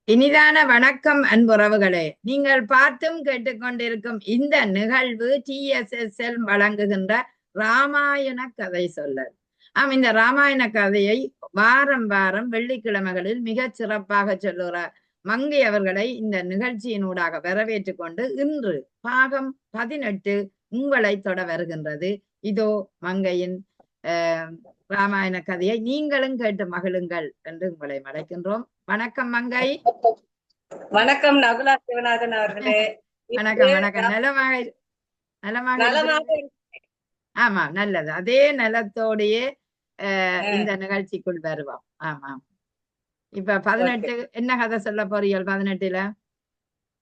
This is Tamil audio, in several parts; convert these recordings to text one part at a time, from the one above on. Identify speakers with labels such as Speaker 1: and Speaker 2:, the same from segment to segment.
Speaker 1: இனிதான வணக்கம் அன்புறவுகளே. நீங்கள் பார்த்தும் கேட்டுக்கொண்டிருக்கும் இந்த நிகழ்வு TSSL வழங்குகின்ற ராமாயண கதை சொல்லல். இந்த ராமாயண கதையை வாரம் வாரம் வெள்ளிக்கிழமைகளில் மிகச் சிறப்பாக சொல்லுகிறார் மங்கை அவர்களை இந்த நிகழ்ச்சியினூடாக வரவேற்றுக் கொண்டு இன்று பாகம் 18 உங்களை தொட வருகின்றது. இதோ மங்கையின் ராமாயண கதையை நீங்களும் கேட்டு மகிழுங்கள் என்று உங்களை அழைக்கின்றோம். வணக்கம் மங்கை.
Speaker 2: வணக்கம் நகுலா சிவநாதன் அவர்களே.
Speaker 1: வணக்கம் வணக்கம். நலமாக ஆமா, நல்லது. அதே நலத்தோடையே இந்த நிகழ்ச்சிக்குள் வருவோம். ஆமாம். இப்ப 18 என்ன கதை சொல்ல போறீர்கள்? 18ல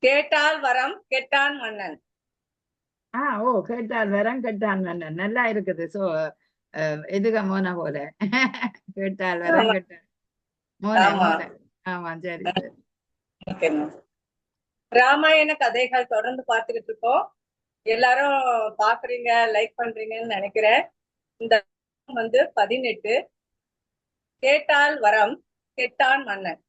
Speaker 2: கேட்டால் வரம் கெட்டான் மன்னன்.
Speaker 1: ஓ, கேட்டால் வரம் கெட்டான் மன்னன் நல்லா இருக்குது. சோ எதுக மோன போல கேட்டால் வரம் கெட்டான் மோன. ஆமா, சரி சரி.
Speaker 2: ராமாயண கதைகள் தொடர்ந்து பார்த்துக்கிட்டு இருக்கோம். எல்லாரும் பாக்குறீங்க, லைக் பண்றீங்கன்னு நினைக்கிறேன். இந்த 18 கேட்டால் வரம் கெட்டான் மன்னன்.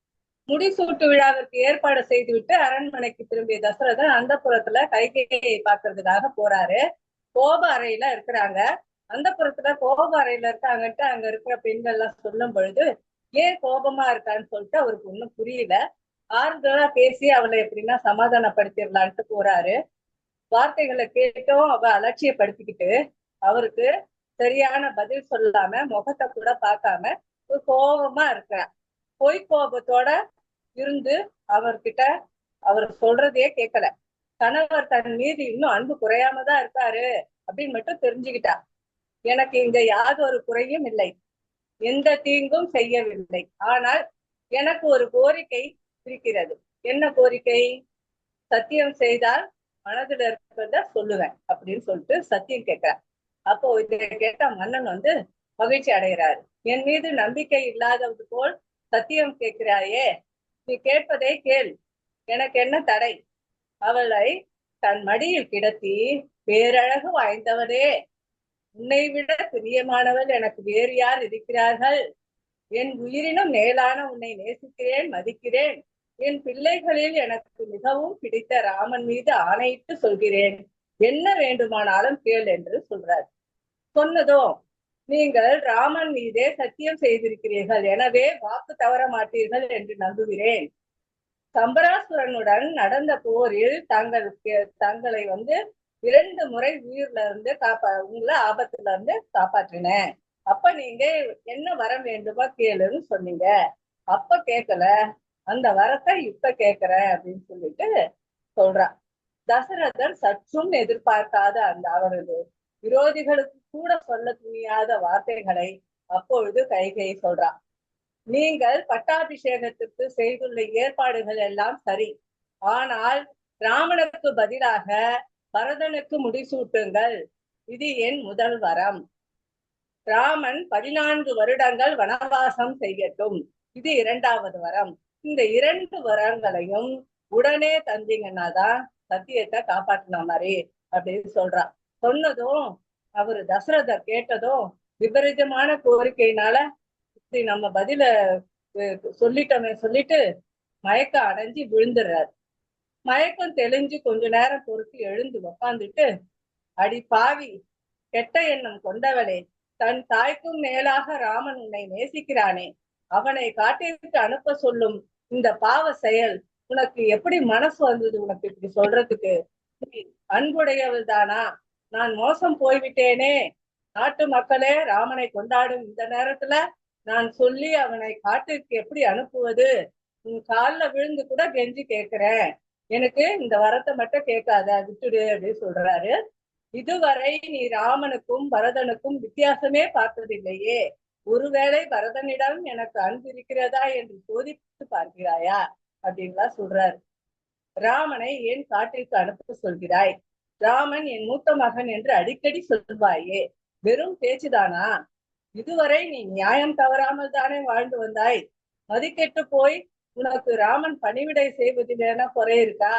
Speaker 2: முடிசூட்டு விழாவிற்கு ஏற்பாடு செய்துவிட்டு அரண்மனைக்கு திரும்பிய தசரதன் அந்த புறத்துல கைகையை பார்க்கறதுக்காக போறாரு. கோப அறையில இருக்கிறாங்க. அந்த புறத்துல கோப அறையில இருக்காங்கன்ட்டு அங்க இருக்கிற பெண்கள் எல்லாம் சொல்லும் பொழுது ஏன் கோபமா இருக்கான்னு சொல்லிட்டு அவருக்கு ஒண்ணும் புரியல. ஆறுதலா பேசி அவளை எப்படின்னா சமாதானப்படுத்திடலான்ட்டு போறாரு. வார்த்தைகளை கேட்டும் அவ அலட்சியப்படுத்திக்கிட்டு அவருக்கு சரியான பதில் சொல்லாம முகத்தை கூட பார்க்காம ஒரு கோபமா இருக்கிறான். பொய் கோபத்தோட இருந்து அவர்கிட்ட அவர் சொல்றதையே கேட்கல. கணவர் தன் மீது இன்னும் அன்பு குறையாமதான் இருக்காரு அப்படின்னு மட்டும் தெரிஞ்சுக்கிட்டா. எனக்கு இங்க யாதொரு குறையும் இல்லை, எந்த தீங்கும் செய்யவில்லை. ஆனால் எனக்கு ஒரு கோரிக்கை இருக்கிறது. என்ன கோரிக்கை? சத்தியம் செய்தால் மனதில் இருக்கிறத சொல்லுவேன் அப்படின்னு சொல்லிட்டு சத்தியம் கேட்கிறார். அப்போ இதை கேட்ட மன்னன் மகிழ்ச்சி அடைகிறாரு. என் மீது நம்பிக்கை இல்லாதது போல் சத்தியம் கேட்கிறாயே, நீ கேட்பதை கேள், எனக்கு என்ன தடை? அவளை தன் மடியில் கிடத்தி பேரழகு வாய்ந்தவரே, உன்னை விட பிரியமானவள் எனக்கு வேறு யார் இருக்கிறார்கள்? என் உயிரினும் மேலான உன்னை நேசிக்கிறேன், மதிக்கிறேன். என் பிள்ளைகளில் எனக்கு மிகவும் பிடித்த ராமன் மீது ஆணையிட்டு சொல்கிறேன், என்ன வேண்டுமானாலும் கேள் என்று சொல்றார். சொன்னதும், நீங்கள் ராமன் மீதே சத்தியம் செய்திருக்கிறீர்கள், எனவே வாக்கு தவற மாட்டீர்கள் என்று நம்புகிறேன். சம்பராசுரனுடன் நடந்த போரில் தங்களை 2 முறை உயிர்ல இருந்து உங்களை ஆபத்துல இருந்து காப்பாற்றினேன். அப்ப நீங்க என்ன வரம் வேண்டுமோ கேளுன்னு சொன்னீங்க. அப்ப கேட்கல, அந்த வரத்தை இப்ப கேட்கிறேன் அப்படின்னு சொல்லிட்டு சொல்றான். தசரதர் சற்றும் எதிர்பார்க்காத அவரது விரோதிகளுக்கு கூட சொல்ல துணியாத வார்த்தைகளை அப்பொழுது கைகை சொல்றான். நீங்கள் பட்டாபிஷேகத்திற்கு செய்துள்ள ஏற்பாடுகள் எல்லாம் சரி, ஆனால் ராமனுக்கு பதிலாக பரதனுக்கு முடிசூட்டுங்கள், இது என் முதல் வரம். ராமன் 14 வருடங்கள் வனவாசம் செய்யட்டும், இது 2வது வரம். இந்த 2 வரங்களையும் உடனே தந்தீங்கன்னாதான் சத்தியத்தை காப்பாற்றின மாதிரி அப்படின்னு சொல்றான். சொன்னதும் அவரு தசரதர் கேட்டதும் விபரீதமான கோரிக்கையினால இப்படி நம்ம பதில சொல்லிட்டோமே சொல்லிட்டு மயக்கம் அடைஞ்சு விழுந்துடுறாரு. மயக்கம் தெளிஞ்சு கொஞ்ச நேரம் பொறுத்து எழுந்து உக்காந்துட்டு, அடி பாவி, கெட்ட எண்ணம் கொண்டவளே, தன் தாய்க்கும் மேலாக ராமன் உன்னை நேசிக்கிறானே, அவனை காட்டிற்கு அனுப்ப சொல்லும் இந்த பாவ செயல் உனக்கு எப்படி மனசு வந்தது? உனக்கு இப்படி சொல்றதுக்கு நீ அன்புடையவள் தானா? நான் மோசம் போய்விட்டேனே. நாட்டு மக்களே ராமனை கொண்டாடும் இந்த நேரத்துல நான் சொல்லி அவனை காட்டிற்கு எப்படி அனுப்புவது? உன் காலில் விழுந்து கூட கெஞ்சி கேட்கிறேன், எனக்கு இந்த வரத்தை மட்டும் கேட்காத, விட்டுடு அப்படின்னு சொல்றாரு. இதுவரை நீ ராமனுக்கும் பரதனுக்கும் வித்தியாசமே பார்த்ததில்லையே, ஒருவேளை பரதனிடம் எனக்கு அன்பு இருக்கிறதா என்று சோதித்து பார்க்கிறாயா அப்படின்லாம் சொல்றாரு. ராமனை ஏன் காட்டிற்கு அனுப்ப சொல்கிறாய்? ராமன் என் மூத்த மகன் என்று அடிக்கடி சொல்வாயே, வெறும் பேச்சுதானா? இதுவரை நீ நியாயம் தவறாமல் தானே வாழ்ந்து வந்தாய். மதிக்கெட்டு போய் உனக்கு ராமன் பணிவிடை செய்வதில் என்ன குறை இருக்கா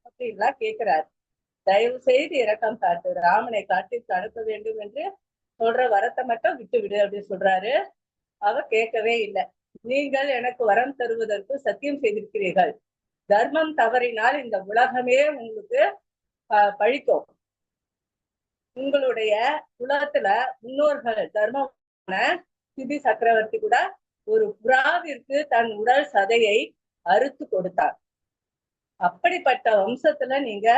Speaker 2: அப்படின்லாம் கேட்கிறார். தயவு செய்து இரக்கம் காட்டு, ராமனை காட்டிற்கு அனுப்ப வேண்டும் என்று சொல்ற வரத்தை மட்டும் விட்டு விடு அப்படின்னு சொல்றாரு. அவ கேட்கவே இல்லை. நீங்கள் எனக்கு வரம் தருவதற்கு சத்தியம் செய்திருக்கிறீர்கள். தர்மம் தவறினால் இந்த உலகமே உங்களுக்கு பழிக்கும். உங்களுடைய குலத்துல முன்னோர்கள் தர்மமான சிதி சக்கரவர்த்தி கூட ஒரு புறாவிற்கு தன் உடல் சதையை அறுத்து கொடுத்தார். அப்படிப்பட்ட வம்சத்துல நீங்க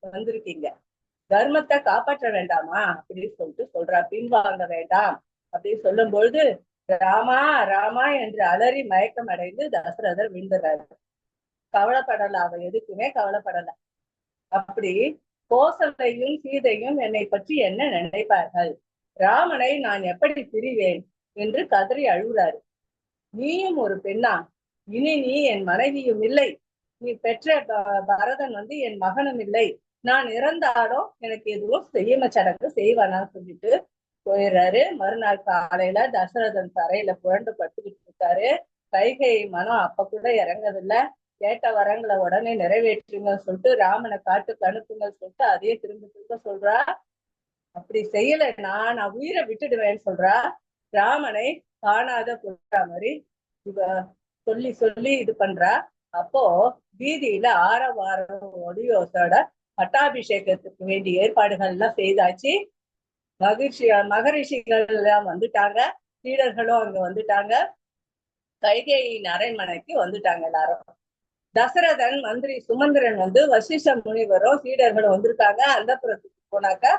Speaker 2: வந்திருக்கீங்க. தர்மத்தை காப்பாற்ற வேண்டாமா அப்படின்னு சொல்லிட்டு சொல்றா. பின்வாங்க வேண்டாம் அப்படின்னு சொல்லும் பொழுது ராமா ராமா என்று அலறி மயக்கம் அடைந்து தசரதர் விழுந்துறாரு. கவலைப்படல, அவ எதுக்குமே கவலைப்படல. அப்படி கோசலையும் சீதையும் என்னை பற்றி என்ன நினைப்பார்கள், ராமனை நான் எப்படி பிரிவேன் என்று கதறி அழுகிறாரு. நீயும் ஒரு பெண்ணா? இனி நீ என் மனைவியும் இல்லை, நீ பெற்ற பரதன் என் மகனும் இல்லை, நான் இறந்தாலும் எனக்கு எதுவும் செய்யம சடங்கு செய்வானான்னு சொல்லிட்டு போயிடுறாரு. மறுநாள் காலையில தசரதன் தரையில புரண்டு படுத்துக்கிட்டு இருக்காரு. கைகை மனம் அப்ப கூட இறங்கதில்லை. கேட்ட வரங்களை உடனே நிறைவேற்றுங்கன்னு சொல்லிட்டு ராமனை காட்டுக்கு அனுப்புங்கன்னு சொல்லிட்டு அதையே திரும்ப திரும்ப சொல்றா. அப்படி செய்யல நான் உயிரை விட்டுடுவேன்னு சொல்றா. ராமனை காணாத போற மாதிரி இவ சொல்லி சொல்லி இது பண்றா. அப்போ வீதியில ஆரவாரம் ஒடியோசோட பட்டாபிஷேகத்துக்கு வேண்டிய ஏற்பாடுகள் எல்லாம் செய்தாச்சு. மகரிஷிகள் எல்லாம் வந்துட்டாங்க, சீடர்களும் அங்க வந்துட்டாங்க, கைகேயின் அரண்மனைக்கு வந்துட்டாங்க எல்லாரும். தசரதன் மந்திரி சுமந்திரன் வசிஷ்ட முனிவரும் சீடர்களும் வந்திருக்காங்க. அந்த புறத்துக்கு போனாக்கா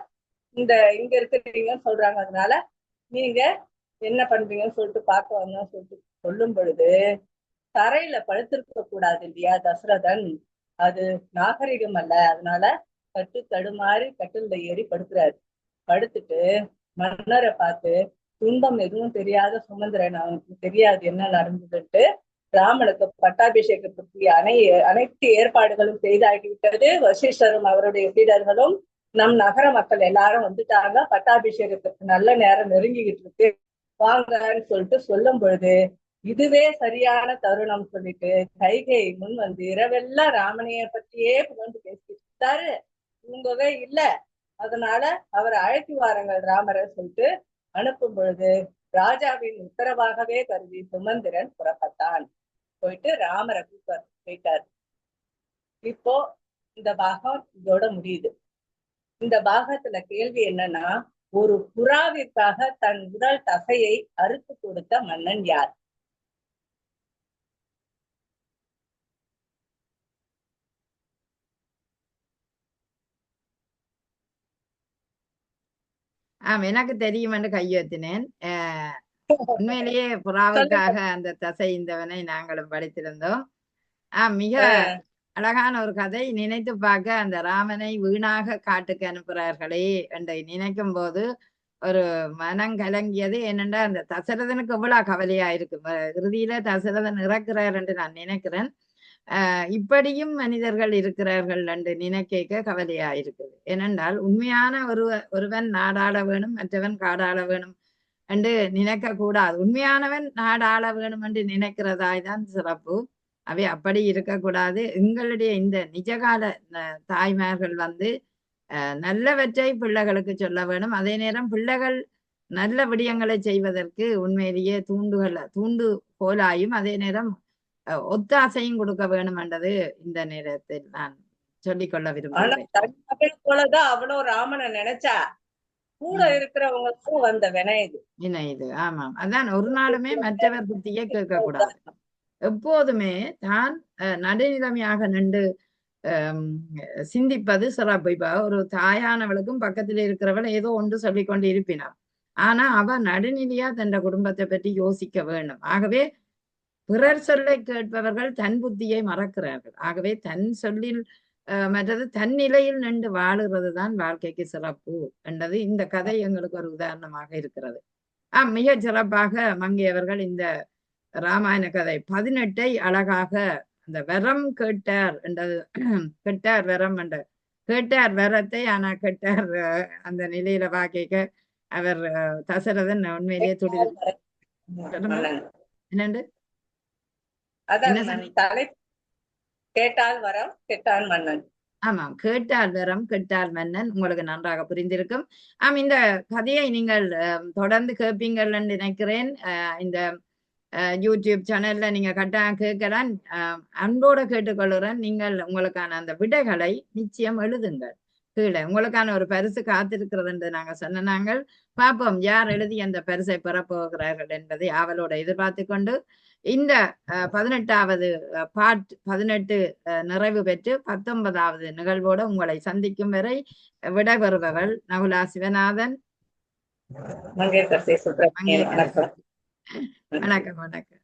Speaker 2: இங்க இருக்கிறீங்கன்னு சொல்றாங்க. அதனால நீங்க என்ன பண்றீங்கன்னு சொல்லிட்டு பார்க்க வந்தோம்னு சொல்லிட்டு சொல்லும் பொழுது தரையில படுத்திருக்க கூடாது இல்லையா தசரதன், அது நாகரிகம் அல்ல. அதனால கட்டு தடுமாறி கட்டில ஏறி படுக்கிறாரு. படுத்துட்டு மன்னரை பார்த்து துன்பம் எதுவும் தெரியாத சுமந்திரன், அவனுக்கு தெரியாது என்ன நடந்ததுன்ட்டு, ராமனுக்கு பட்டாபிஷேகத்துக்கு அனைத்து ஏற்பாடுகளும் செய்தாகிவிட்டது. வசிஷ்டரும் அவருடைய சீடர்களும் நம் நகர மக்கள் எல்லாரும் வந்துட்டாங்க. பட்டாபிஷேகத்துக்கு நல்ல நேரம் நெருங்கிக்கிட்டு இருக்கு, வாங்கன்னு சொல்லிட்டு சொல்லும் பொழுது இதுவே சரியான தருணம் சொல்லிட்டு கைகை முன் இரவெல்லாம் ராமனைய பற்றியே புகழ்ந்து பேசிட்டு இருந்தாரு. தூங்கவே இல்லை. அதனால அவரை அழைத்து வாருங்கள் ராமரை சொல்லிட்டு அனுப்பும் பொழுது ராஜாவின் உத்தரவாகவே கருதி சுமந்திரன் புறப்பட்டான். போயிட்டு ராமரை போயிட்டார். இப்போ இந்த பாகம் இதோட முடியுது. இந்த பாகத்துல கேள்வி என்னன்னா, ஒரு புறாவிற்காக தன் உடல் தசையை அறுத்து கொடுத்த மன்னன் யார்?
Speaker 1: எனக்கு தெரியும் என்று கையெழுத்தினேன். உண்மையிலேயே புறாவுக்காக அந்த தசை இந்தவனை நாங்களும் படித்திருந்தோம். மிக அழகான ஒரு கதை. நினைத்து பார்க்க அந்த ராமனை வீணாக காட்டுக்கு அனுப்புகிறார்களே என்று நினைக்கும் போது ஒரு மனம் கலங்கியது. ஏனென்றா அந்த தசரதனுக்கு எவ்வளவு கவலையா இருக்கு. இறுதியில தசரதன் இறக்கிறார் என்று நான் நினைக்கிறேன். இப்படியும் மனிதர்கள் இருக்கிறார்கள் என்று நினைக்க கவலையா இருக்குது. ஏனென்றால் உண்மையான ஒருவன் நாடாள வேணும், மற்றவன் காடாள வேணும் என்று நினைக்க கூடாது. உண்மையானவன் நாடாள வேணும் என்று நினைக்கிறதாய்தான் சிறப்பு. அவை அப்படி இருக்கக்கூடாது. எங்களுடைய இந்த நிஜகால தாய்மார்கள் நல்லவற்றை பிள்ளைகளுக்கு சொல்ல வேணும். அதே நேரம் பிள்ளைகள் நல்ல விடயங்களை செய்வதற்கு உண்மையிலேயே தூண்டு போலாயும் அதே நேரம் ஒத்தாசையும் கொடுக்க வேணும் என்றது இந்த நேரத்தில் நான் சொல்லிக்கொள்ள விரும்புகிறேன்.
Speaker 2: போலதான் அவனும் ராமனை நினைச்சா கூட இருக்கிறவங்களுக்கும் வந்த வினை
Speaker 1: இது. ஆமாம், அதான் ஒரு நாளுமே மற்றவர் புத்தியை கேட்க கூடாது. எப்போதுமே தான் நடுநிலைமையாக நின்று சிந்திப்பது சிறப்பு. இப்ப ஒரு தாயானவளுக்கும் பக்கத்தில் இருக்கிறவள் ஏதோ ஒன்று சொல்லிக்கொண்டு இருப்பினார். ஆனா அவ நடுநிலையா தன் குடும்பத்தை பற்றி யோசிக்க வேண்டும். ஆகவே பிறர் சொல்லை கேட்பவர்கள் தன் புத்தியை மறக்கிறார்கள். ஆகவே தன் சொல்லில் மற்றது தன் நிலையில் நின்று வாழுறது தான் வாழ்க்கைக்கு சிறப்பு என்றது இந்த கதை எங்களுக்கு ஒரு உதாரணமாக இருக்கிறது. மிக சிறப்பாக மங்கையவர்கள் இந்த ராமாயண கதை 18 அழகாக அந்த வரம் கேட்டார் என்றது, கெட்டார் வரம் என்ற கேட்டார் வரத்தை, ஆனா கெட்டார் அந்த நிலையில வாக்க அவர் தசரதன் உண்மையிலேயே துடிது. என்னண்டு
Speaker 2: கேட்டால் வரம் கெட்டால் மன்னன்.
Speaker 1: ஆமாம், கேட்டால் வரம் கெட்டால் மன்னன். உங்களுக்கு நன்றாக புரிந்திருக்கும். இந்த கதையை நீங்கள் தொடர்ந்து கேட்பீங்கள் என்று நினைக்கிறேன். இந்த யூடியூப் சேனல்ல நீங்க கட்டாயம் கேட்கலாம். அன்போட கேட்டுக்கொள்கிறேன். நீங்கள் உங்களுக்கான அந்த விடைகளை நிச்சயம் எழுதுங்கள். கீழே உங்களுக்கான ஒரு பரிசு காத்திருக்கிறது என்று நாங்க சொன்ன நாங்கள் பார்ப்போம் யார் எழுதி அந்த பரிசை பெறப்போகிறார்கள் என்பதை ஆவலோட எதிர்பார்த்து கொண்டு இந்த 18வது பார்ட் 18 நிறைவு பெற்று 19வது நிகழ்வோடு உங்களை சந்திக்கும் வரை விடைபெறுபவள் நகுலா சிவநாதன்.
Speaker 2: மங்கேற்கர்.
Speaker 1: வணக்கம்.